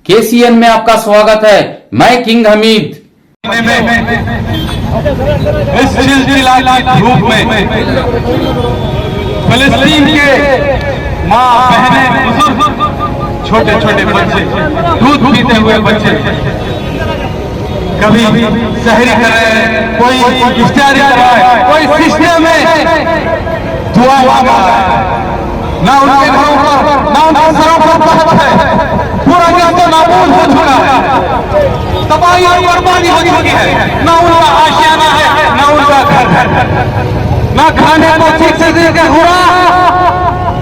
KCN में आपका स्वागत है। मैं किंग हमीद। इस चिलचिलाती धूप में फलस्तीन के माँ बहनें बुजुर्ग छोटे छोटे बच्चे दूध पीते हुए बच्चे कभी सहरी कर रहे हैं, कोई इफ्तारी कर रहा है, कोई सिस्टम में दुआ मांग रहा है। ना उनके घरों पर ना उनके सरों पर बहत है, पूरा देश तो नाबूद हो चुका है, तबाही और बर्बादी हो चुकी है। ना उनका आशियाना है, ना उनका घर है, ना खाने को ठीक से देकर हुआ,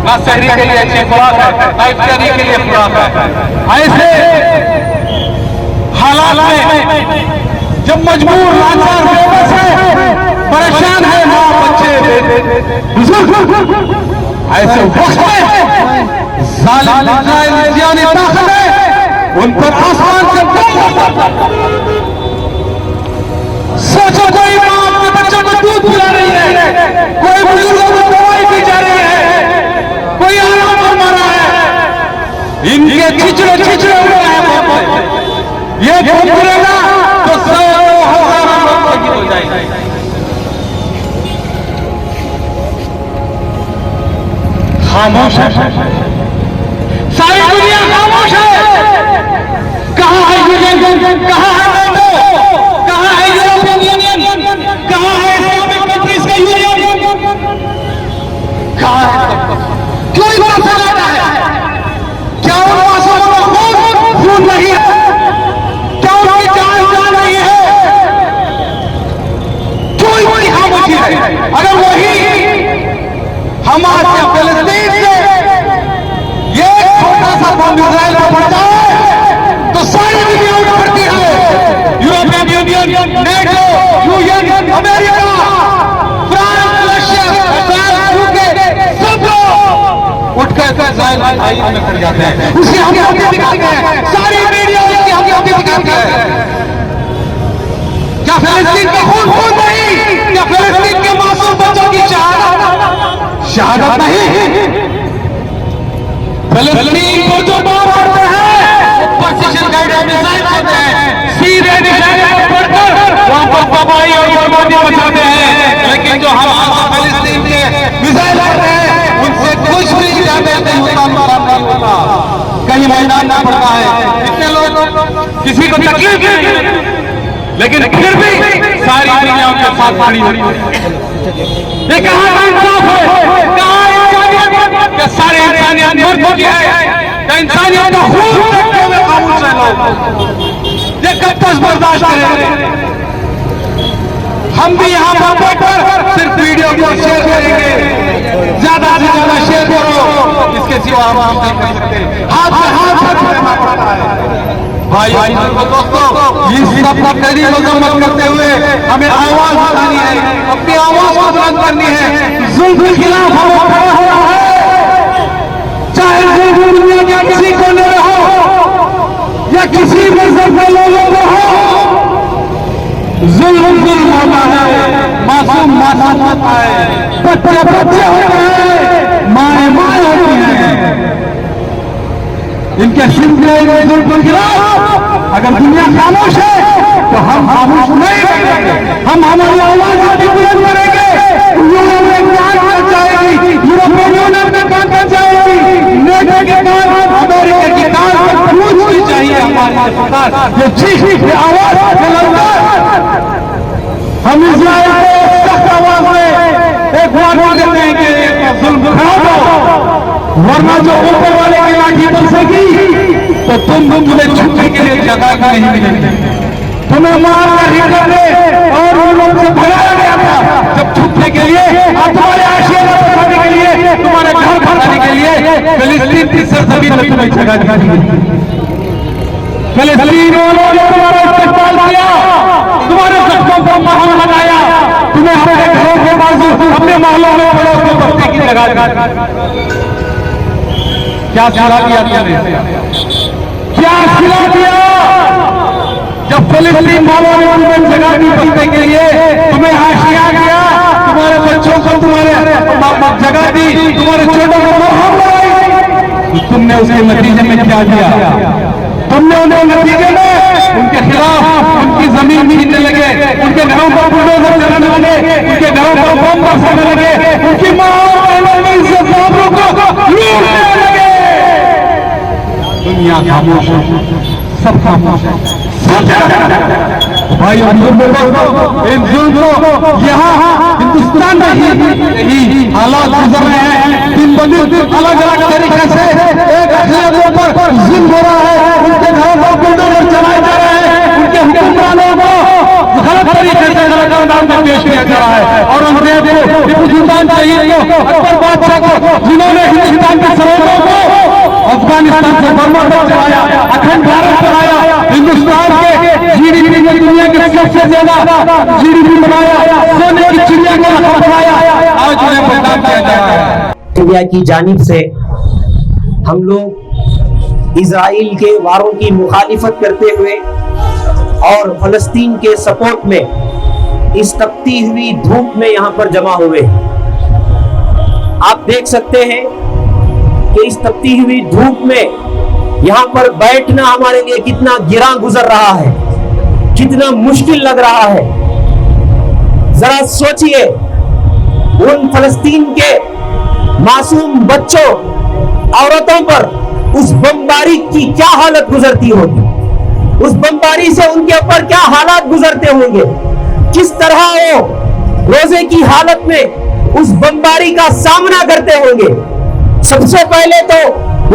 ना शहरी के लिए अच्छी खुराक है, ना इफ्तारी के लिए खुराक है। ऐसे हालात में जब मजबूर लाचार बेबस है, परेशान है माँ बच्चे बुजुर्ग, ऐसे वक्त में जालिम जियानी ताकत है उन पर आसमान से सोचो, कोई माँ अपने बच्चों को दूध पिला रही है, कोई बुजुर्गों को दवाई दी जा रही है, कोई आराम फरमा रहा है, इनके छिछड़े छिछड़े हुए हैं। ये घूमेगा तो 100,000 लोग हो जाएंगे। खामोश है, सारी दुनिया खामोश है। कहाँ है यूनियन, कहाँ है NATO, कहाँ है यूरोपियन यूनियन, कहाँ है इस्लामिक कंट्रीज का यूनियन, कहाँ है? क्यों इतना फैलाता है? क्या उन मासूमों का खून नहीं है? क्या उनकी जान नहीं है? क्यों इतनी खामोशी है? अगर वही हमारे फिलिस्तीन से ये छोटा सा बम इजराइल पर पड़ जाए तो सारी दुनिया उठ पड़ती है। European union, NATO, UN, America, France, Russia, UK, सब लोग उठकर इजराइल में खड़ जाते हैं। उसकी हम दिखाते हैं, सारी मीडिया उसकी हम दिखाते हैं। क्या फिलिस्तीन का खून नहीं? क्या फिलिस्तीन के मासूम बच्चों की शहादत नहीं? फिलिस्तीन को जो बात करते हैं प्रिसीजन गाइडेड मिसाइल होते हैं, सीधे निशाने पर पड़कर वहां पर तबाही और बर्बादी मचाते हैं। लेकिन जो हमारा फिलिस्तीन के मिसाइल होते हैं उनसे कुछ भी डैमेज नहीं होता, नुकसान नहीं होता, कहीं मैदान ना पड़ता है, इतने लोग किसी को तकलीफ नहीं, लेकिन फिर भी सारी दुनिया उनके साथ खड़ी होती है। ये कहाँ का इंसाफ है? कहाँ इंसानियत? क्या सारे इंसानियत मर चुकी है? क्या इंसानियत का खून देखते हुए खामोश है लोग? ये कब तक बर्दाश्त करेंगे? हम भी यहाँ पर बैठकर सिर्फ वीडियो को शेयर करेंगे, ज्यादा से ज्यादा शेयर करो, इसके सिवा हम नहीं कर सकते। हाथ से हाथ देना पड़ता है। भाई दोस्तों, इस सब का कड़ी मजम्मत करते हुए हमें आवाज उठानी है, अपनी आवाज को बुलंद करनी है। जुल्म के खिलाफ हमें खड़ा होना है, चाहे दुनिया के किसी कोने में हो या किसी मजहब के लोगों को हो। जुल्म होता है, मासूम होता है, बच्चे होते हैं, माएँ होती हैं। इनके जुल्म के खिलाफ अगर दुनिया खामोश है तो हम खामोश नहीं रहेंगे। हम हमारी आवाज आगे बुलंद करेंगे। यूरोप में कान कर जाएगी, यूरोपियन यूनियन में कान कर जाएगी, नेटो के कान, अमेरिका की कान पर पूछनी चाहिए हमारी सरकार। ये चीख की आवाज हम इजराइल को सख्त आवाज में एक वार्ता देते हैं कि जुल्म खराब हो, वरना जो ऊपर वाले की लाठी बरसेगी तो तुम्हें छुपने के लिए जगह नहीं मिलेगी, तुम्हें मार कर ही कर दे। और उन लोग से भगाया गया था जब छुपने के लिए, तुम्हारे आशिया बनाने के लिए, तुम्हारे घर बनाने के लिए फिलिस्तीन की सरजमीन में तुम्हें जगह दी गई। फिलिस्तीन वालों ने तुम्हारा इस्तेमाल किया, तुम्हारे जख्मों पर मरहम लगाया, तुम्हें अपने घरों के बाजू, अपने मोहल्लों में पड़ोस में बस्ती की जगह दी। क्या सिला दिया तुमने? क्या सिला दिया? जब फिलिस्तीन वालों ने तुम्हें जगह दी बसने के लिए, तुम्हें आशिया गया, तुम्हारे बच्चों को तुम्हारे जगह दी, तुम्हारे छोटों को मरहम लगाई, तो तुमने उसके नतीजे में क्या दिया? तुमने होने नतीजे में उनके खिलाफ उनकी जमीन छीनने लगे, उनके घरों पर बुलडोजर चलाने लगे, उनके घरों पर बम बरसाने लगे, उनकी माँ और बहनों की इज्जत आबरू को लूटने लगे। दुनिया खामोश है, सब खामोश है। भाई इन जुल्म को यहाँ हिंदुस्तान में ही हालात गुजर रहे हैं। दिन ब दिन अलग अलग तरीके से एक अखिलतों पर जुल्म हो रहा है, उनके घरों पर बुलडोजर चलाए जा रहे हैं, उनके हुक्मरानों को गलत तरीके से गलत अंदाज में पेश किया जा रहा है। और अंग्रेज को, टीपू सुल्तान शहीद को, अकबर बादशाह को, जिन्होंने हिंदुस्तान के सरहदों को अफगानिस्तान से बर्मा तक चलाया, अखंड भारत चलाया, हिंदुस्तान के जीडीपी में दुनिया के सबसे ज्यादा जीडीपी बनाया, सोने की चिड़िया का रखा बनाया, आज उन्हें बदनाम किया जा रहा है। इंडिया की जानिब से हम लोग इजराइल के वारों की मुखालिफत करते हुए और फलस्तीन के सपोर्ट में इस तपती हुई धूप में यहाँ पर जमा हुए। आप देख सकते हैं कि इस तपती हुई धूप में यहाँ पर बैठना हमारे लिए कितना गिरा गुजर रहा है, कितना मुश्किल लग रहा है। जरा सोचिए उन फलस्तीन के मासूम बच्चों, औरतों पर उस बमबारी की क्या हालत गुजरती होगी, उस बमबारी से उनके ऊपर क्या हालात गुजरते होंगे, किस तरह वो रोजे की हालत में उस बमबारी का सामना करते होंगे। सबसे पहले तो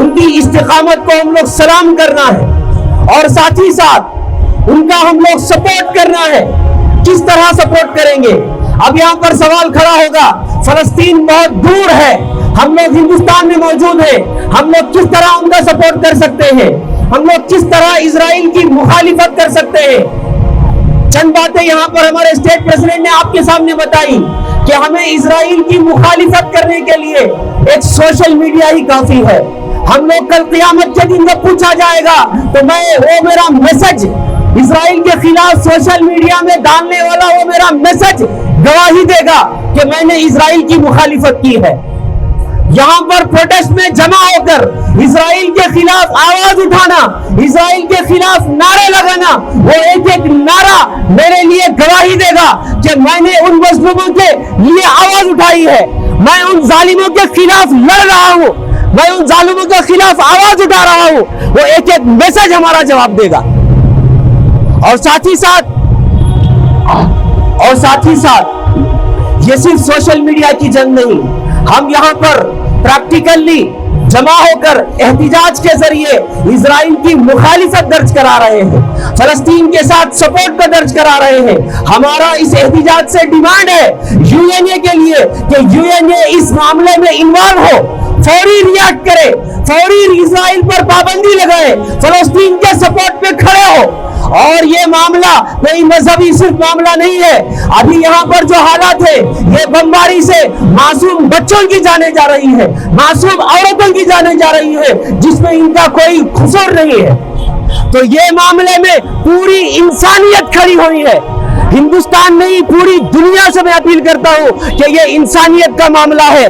उनकी इस्तिकामत को हम लोग सलाम करना है और साथ ही साथ उनका हम लोग सपोर्ट करना है। किस तरह सपोर्ट करेंगे? अब यहाँ पर सवाल खड़ा होगा, फलस्तीन बहुत दूर है, हम लोग हिंदुस्तान में मौजूद हैं, हम लोग किस तरह उनका सपोर्ट कर सकते हैं, हम लोग किस तरह इजराइल की मुखालिफत कर सकते हैं। चंद बातें यहाँ पर हमारे स्टेट प्रेसिडेंट ने आपके सामने बताई कि हमें इजराइल की मुखालिफत करने के लिए एक सोशल मीडिया ही काफी है। हम लोग कल क़यामत के दिन जब पूछा जाएगा तो वो मेरा मैसेज इजराइल के खिलाफ सोशल मीडिया में डालने वाला वो मेरा मैसेज गवाही देगा कि मैंने इजराइल की मुखालिफत की है। यहाँ पर प्रोटेस्ट में जमा होकर इजराइल के खिलाफ आवाज उठाना, इजराइल के खिलाफ नारे लगाना, वो एक एक नारा मेरे लिए गवाही देगा कि मैंने उन मजलूमों के लिए आवाज उठाई है, मैं उन जालिमों के खिलाफ लड़ रहा हूँ, मैं उन जालिमों के खिलाफ आवाज उठा रहा हूँ। वो एक एक मैसेज हमारा जवाब देगा। और साथ ही साथ ये सिर्फ सोशल मीडिया की जंग नहीं, हम यहाँ पर प्रैक्टिकली जमा होकर एहतिजाज के जरिए इजराइल की मुखालिफत दर्ज करा रहे हैं, फलस्तीन के साथ सपोर्ट को दर्ज करा रहे हैं। हमारा इस एहतिजाज से डिमांड है यूएनए के लिए कि यूएनए इस मामले में इन्वॉल्व हो, फौरी रिएक्ट करे, फौरी इजराइल पर पाबंदी लगाए, फलस्तीन के सपोर्ट पे खड़े हो। और ये मामला कोई मजहबी सिर्फ मामला नहीं है। अभी यहाँ पर जो हालात है, ये बमबारी से मासूम बच्चों की जाने जा रही है, मासूम औरतों की जाने जा रही है, जिसमें इनका कोई कसूर नहीं है। तो ये मामले में पूरी इंसानियत खड़ी हुई है। हिंदुस्तान नहीं, पूरी दुनिया से मैं अपील करता हूँ कि ये इंसानियत का मामला है,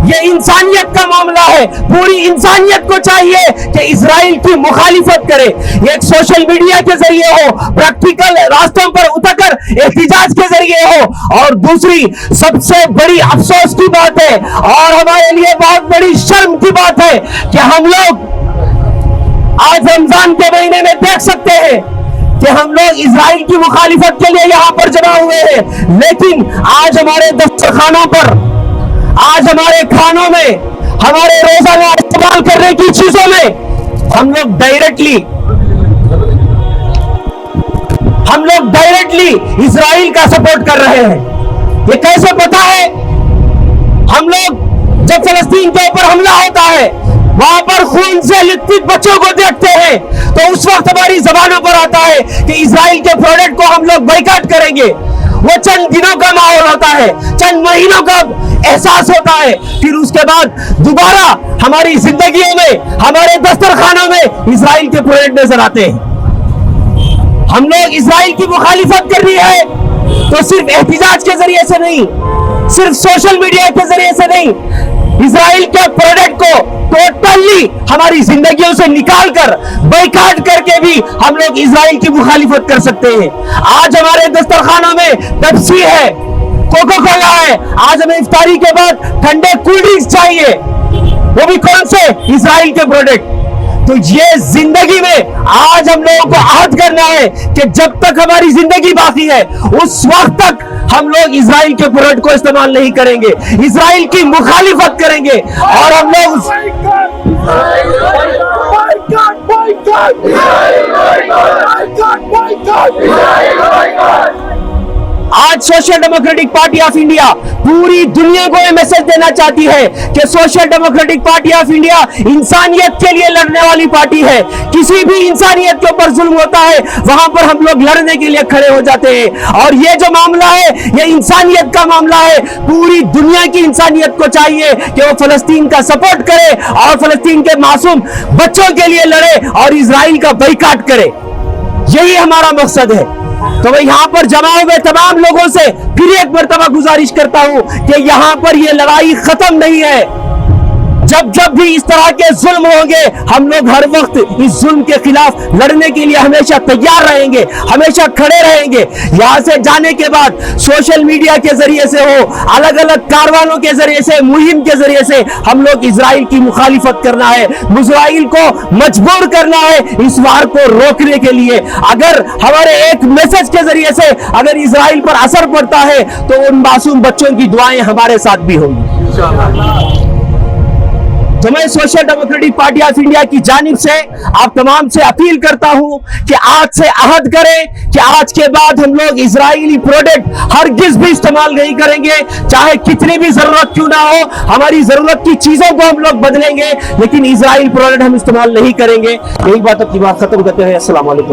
ये इंसानियत का मामला है। पूरी इंसानियत को चाहिए कि इजराइल की मुखालिफत करे, एक सोशल मीडिया के जरिए हो, प्रैक्टिकल रास्तों पर उतरकर एहतिजाज के जरिए हो। और दूसरी सबसे बड़ी अफसोस की बात है और हमारे लिए बहुत बड़ी शर्म की बात है कि हम लोग आज रमजान के महीने में देख सकते हैं कि हम लोग इजराइल की मुखालिफत के लिए यहाँ पर जमा हुए हैं, लेकिन आज हमारे दस्तरखानों पर, आज हमारे खानों में, हमारे रोजाना इस्तेमाल करने की चीजों में हम लोग डायरेक्टली इजराइल का सपोर्ट कर रहे हैं। ये कैसे पता है? हम लोग जब फलस्तीन के ऊपर हमला होता है, वहां पर खून से लिपटित बच्चों को देखते हैं, तो उस वक्त हमारी जबानों पर आता है कि इजराइल के प्रोडक्ट को हम लोग बाइकाट करेंगे। वो चंद दिनों का माहौल होता है, चंद महीनों का एहसास होता है, फिर उसके बाद दोबारा हमारी जिंदगियों में, हमारे दस्तरखानों में इजराइल के प्रोडक्ट नजर आते हैं। हम लोग इजराइल की मुखालिफत करनी है तो सिर्फ एहतिजाज के जरिए से नहीं, सिर्फ सोशल मीडिया के जरिए से नहीं, इजराइल के प्रोडक्ट को टोटली हमारी जिंदगियों से निकालकर बाइकाट करके भी हम लोग इजराइल की मुखालिफत कर सकते हैं। आज हमारे दस्तरखानों में पेप्सी है, कोका कोला है, आज हमें इफ्तारी के बाद ठंडे कूल ड्रिंक्स चाहिए, वो भी कौन से? इजराइल के प्रोडक्ट। तो ये जिंदगी में आज हम लोगों को आहद करना है कि जब तक हमारी जिंदगी बाकी है उस वक्त तक हम लोग इजराइल के प्रोडक्ट को इस्तेमाल नहीं करेंगे, इजराइल की मुखालिफत करेंगे और हम लोग आज social democratic party of India पूरी दुनिया को यह मैसेज देना चाहती है कि social democratic party of India इंसानियत के लिए लड़ने वाली पार्टी है। किसी भी इंसानियत के ऊपर जुल्म होता है वहां पर हम लोग लड़ने के लिए खड़े हो जाते हैं। और ये जो मामला है ये इंसानियत का मामला है। पूरी दुनिया की इंसानियत को चाहिए कि वो फलस्तीन का सपोर्ट करे और फलस्तीन के मासूम बच्चों के लिए लड़े और इजराइल का बाइकाट करे। यही हमारा मकसद है। तो मैं यहां पर जमा हुए तमाम लोगों से फिर एक मर्तबा गुजारिश करता हूं कि यहां पर यह लड़ाई खत्म नहीं है। जब जब भी इस तरह के जुल्म होंगे हम लोग हर वक्त इस जुल्म के खिलाफ लड़ने के लिए हमेशा तैयार रहेंगे, हमेशा खड़े रहेंगे। यहां से जाने के बाद सोशल मीडिया के जरिए से हो, अलग अलग कारवानों के जरिए से, मुहिम के जरिए से हम लोग इजराइल की मुखालिफत करना है, इजराइल को मजबूर करना है इस वार को रोकने के लिए। अगर हमारे एक मैसेज के जरिए से अगर इजराइल पर असर पड़ता है तो उन मासूम बच्चों की दुआएं हमारे साथ भी होंगी। तो मैं social democratic party of India की जानिब से आप तमाम से अपील करता हूं कि आज से अहद करें कि आज के बाद हम लोग इजरायली प्रोडक्ट हरगिज भी इस्तेमाल नहीं करेंगे, चाहे कितनी भी जरूरत क्यों ना हो। हमारी जरूरत की चीजों को हम लोग बदलेंगे लेकिन इजराइल प्रोडक्ट हम इस्तेमाल नहीं करेंगे। यही बात अपनी बात खत्म करते हैं। अस्सलाम वालेकुम।